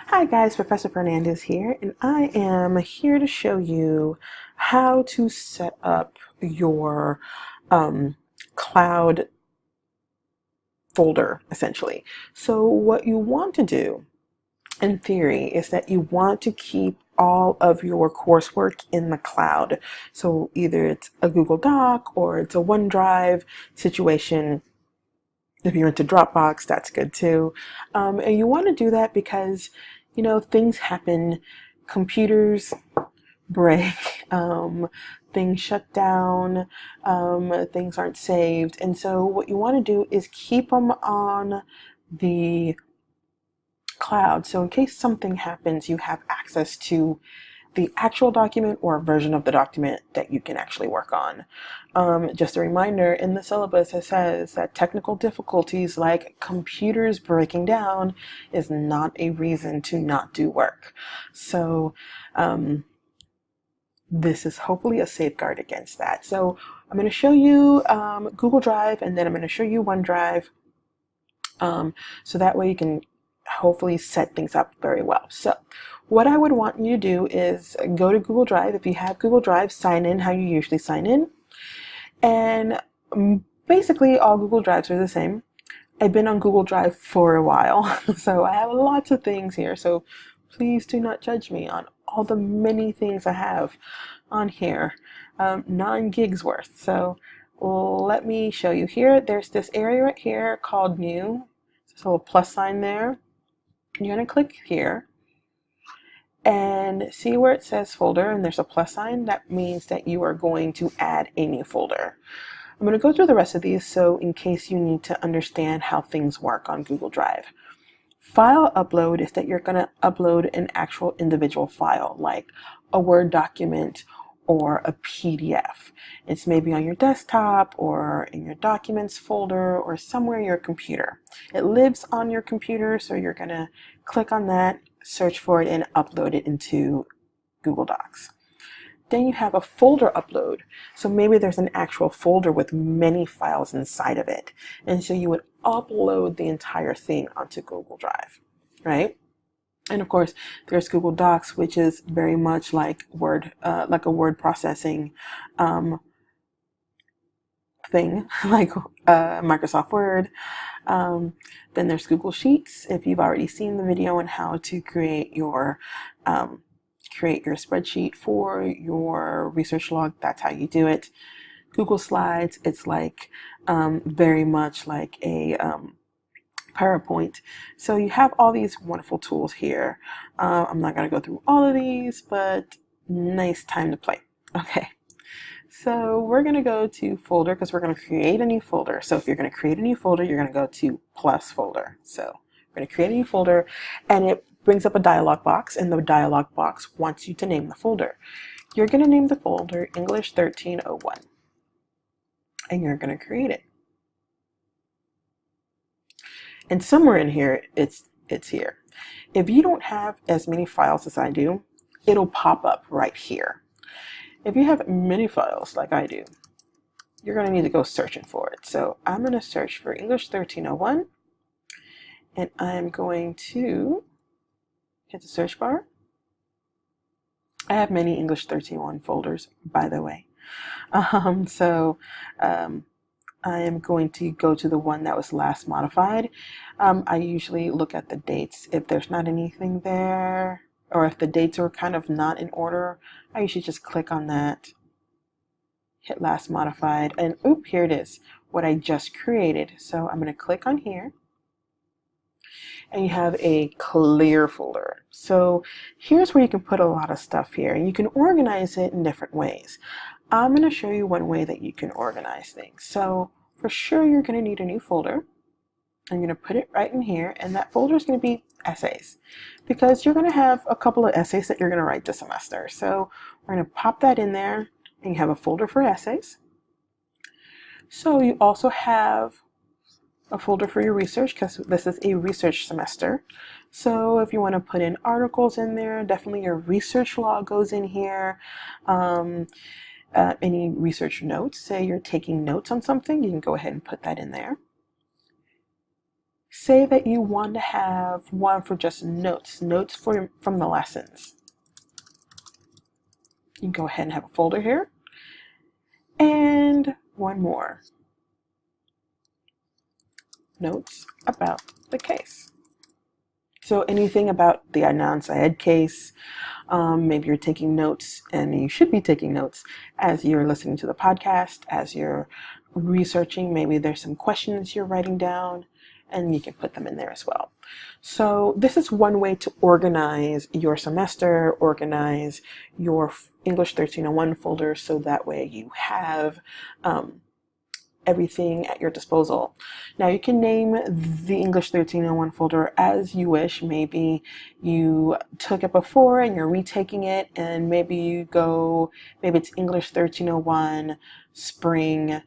Hi guys, Professor Fernandez here, and I am here to show you how to set up your cloud folder, essentially. So what you want to do, in theory, is that you want to keep all of your coursework in the cloud. So either it's a Google Doc or it's a OneDrive situation. If you're into Dropbox, that's good too. And you want to do that because, things happen, computers break, things shut down, things aren't saved. And so what you want to do is keep them on the cloud. So in case something happens, you have access to the actual document or a version of the document that you can actually work on. Just a reminder, in the syllabus it says that technical difficulties like computers breaking down is not a reason to not do work. So this is hopefully a safeguard against that. So I'm going to show you Google Drive, and then I'm going to show you OneDrive, so that way you can hopefully set things up very well. So what I would want you to do is go to Google Drive. If you have Google Drive, sign in how you usually sign in. And basically all Google Drives are the same. I've been on Google Drive for a while, so I have lots of things here. So please do not judge me on all the many things I have on here. 9 gigs worth. So let me show you here. There's this area right here called New. There's a little plus sign there. You're going to click here and see where it says folder, and there's a plus sign. That means that you are going to add a new folder. I'm going to go through the rest of these, so in case you need to understand how things work on Google Drive. File upload is that you're going to upload an actual individual file, like a Word document or a PDF. It's maybe on your desktop or in your documents folder or somewhere in your computer. It lives on your computer, so you're going to click on that, search for it, and upload it into Google Docs. Then you have a folder upload. So maybe there's an actual folder with many files inside of it. And so you would upload the entire thing onto Google Drive, right? And of course, there's Google Docs, which is very much like Word, like a word processing thing, like Microsoft Word. Then there's Google Sheets. If you've already seen the video on how to create your spreadsheet for your research log, that's how you do it. Google Slides, it's like very much like a PowerPoint. So you have all these wonderful tools here. I'm not going to go through all of these, but nice time to play. Okay, so we're going to go to folder because we're going to create a new folder. So if you're going to create a new folder, you're going to go to plus folder. So we're going to create a new folder, and it brings up a dialog box, and the dialog box wants you to name the folder. You're going to name the folder English 1301, and you're going to create it. And somewhere in here, it's here. If you don't have as many files as I do, it'll pop up right here. If you have many files like I do, you're going to need to go searching for it. So I'm going to search for English 1301, and I'm going to hit the search bar. I have many English 1301 folders, by the way. I am going to go to the one that was last modified. I usually look at the dates. If there's not anything there, or if the dates are kind of not in order, I usually just click on that, hit last modified, and oop, here it is, what I just created. So I'm going to click on here, and you have a clear folder. So here's where you can put a lot of stuff here, and you can organize it in different ways. I'm going to show you one way that you can organize things. So for sure, you're going to need a new folder. I'm going to put it right in here, and that folder is going to be essays, because you're going to have a couple of essays that you're going to write this semester. So we're going to pop that in there, and you have a folder for essays. So you also have a folder for your research, because this is a research semester. So if you want to put in articles in there, definitely your research log goes in here. Any research notes, say you're taking notes on something, you can go ahead and put that in there. Say that you want to have one for just notes, from the lessons. You can go ahead and have a folder here. And one more. Notes about the case. So anything about the non-SciEd case, maybe you're taking notes, and you should be taking notes as you're listening to the podcast, as you're researching. Maybe there's some questions you're writing down, and you can put them in there as well. So this is one way to organize your semester, organize your English 1301 folder, so that way you have everything at your disposal. Now you can name the English 1301 folder as you wish. Maybe you took it before and you're retaking it, and maybe it's English 1301 spring,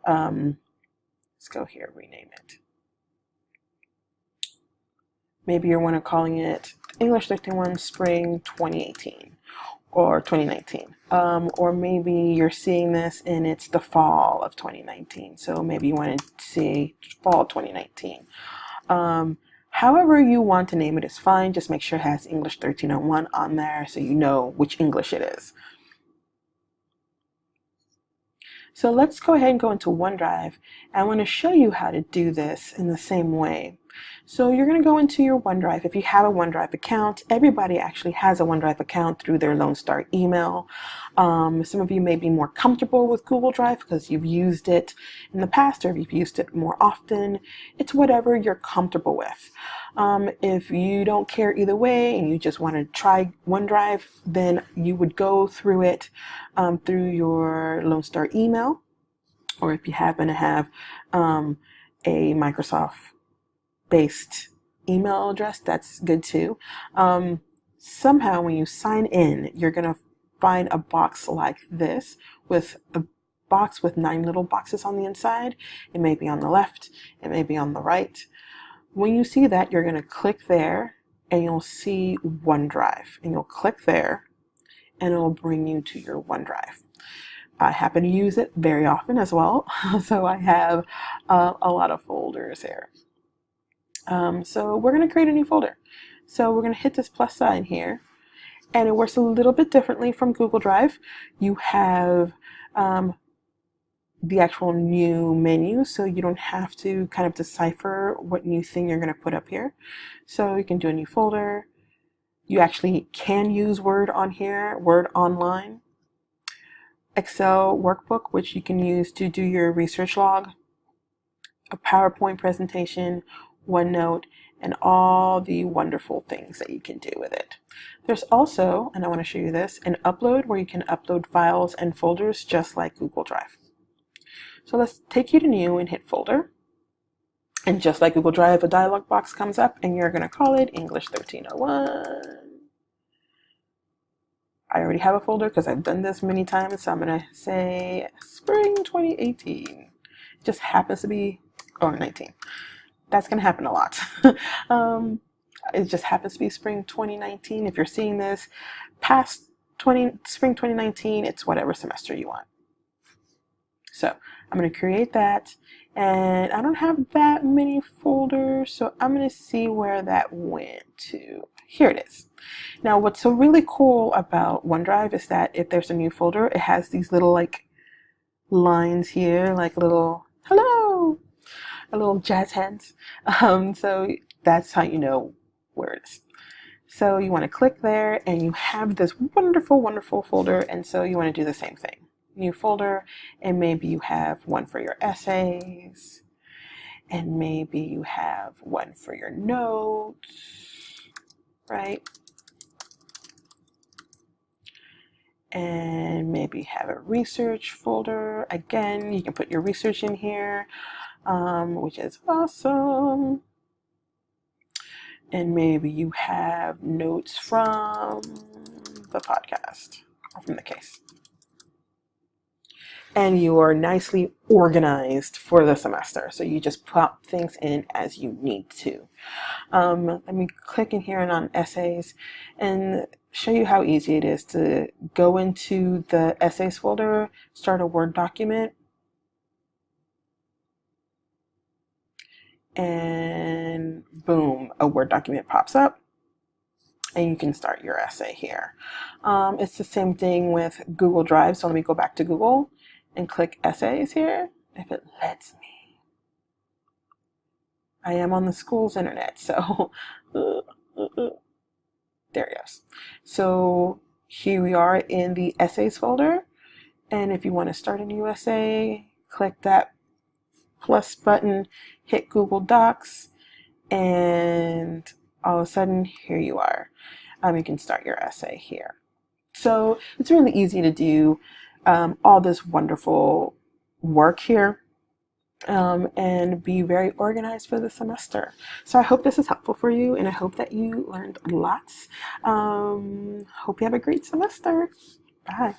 let's go here, rename it. Maybe you want to calling it English 1301 spring 2018 or 2019. Or maybe you're seeing this and it's the fall of 2019. So maybe you want to say fall 2019. However you want to name it is fine. Just make sure it has English 1301 on there so you know which English it is. So let's go ahead and go into OneDrive. I want to show you how to do this in the same way. So you're going to go into your OneDrive. If you have a OneDrive account, everybody actually has a OneDrive account through their Lone Star email. Some of you may be more comfortable with Google Drive because you've used it in the past, or if you've used it more often. It's whatever you're comfortable with. If you don't care either way and you just want to try OneDrive, then you would go through it through your Lone Star email, or if you happen to have a Microsoft based email address, that's good too. Somehow when you sign in, you're going to find a box like this with a box with 9 little boxes on the inside. It may be on the left, it may be on the right. When you see that, you're going to click there and you'll see OneDrive, and you'll click there and it'll bring you to your OneDrive. I happen to use it very often as well, so I have a lot of folders here. So we're going to create a new folder. So we're going to hit this plus sign here, and it works a little bit differently from Google Drive. You have the actual new menu, so you don't have to kind of decipher what new thing you're going to put up here. So you can do a new folder. You actually can use Word on here, Word Online, Excel workbook, which you can use to do your research log, a PowerPoint presentation, OneNote, and all the wonderful things that you can do with it. There's also, and I want to show you this, an upload where you can upload files and folders just like Google Drive. So let's take you to new and hit folder. And just like Google Drive, a dialog box comes up and you're going to call it English 1301. I already have a folder because I've done this many times, so I'm going to say spring 2018. It just happens to be, or 19. That's going to happen a lot. It just happens to be spring 2019. If you're seeing this past spring 2019, it's whatever semester you want. So I'm going to create that, and I don't have that many folders, so I'm going to see where that went to. Here it is. Now what's so really cool about OneDrive is that if there's a new folder, it has these little like lines here, like little hello, a little jazz hands. So that's how you know where it is. So you want to click there and you have this wonderful, wonderful folder, and so you want to do the same thing. New folder, and maybe you have one for your essays, and maybe you have one for your notes, right? And maybe have a research folder. Again, you can put your research in here, which is awesome. And maybe you have notes from the podcast or from the case. And you are nicely organized for the semester. So you just plop things in as you need to. Let me click in here and on essays and show you how easy it is to go into the essays folder, start a Word document, and boom, a Word document pops up and you can start your essay here. It's the same thing with Google Drive. So let me go back to Google and click essays here, if it lets me. I am on the school's internet, so there it goes. So here we are in the essays folder. And if you want to start a new essay, click that plus button, hit Google Docs, and all of a sudden, here you are. You can start your essay here. So it's really easy to do all this wonderful work here and be very organized for the semester. So I hope this is helpful for you, and I hope that you learned lots. Hope you have a great semester. Bye.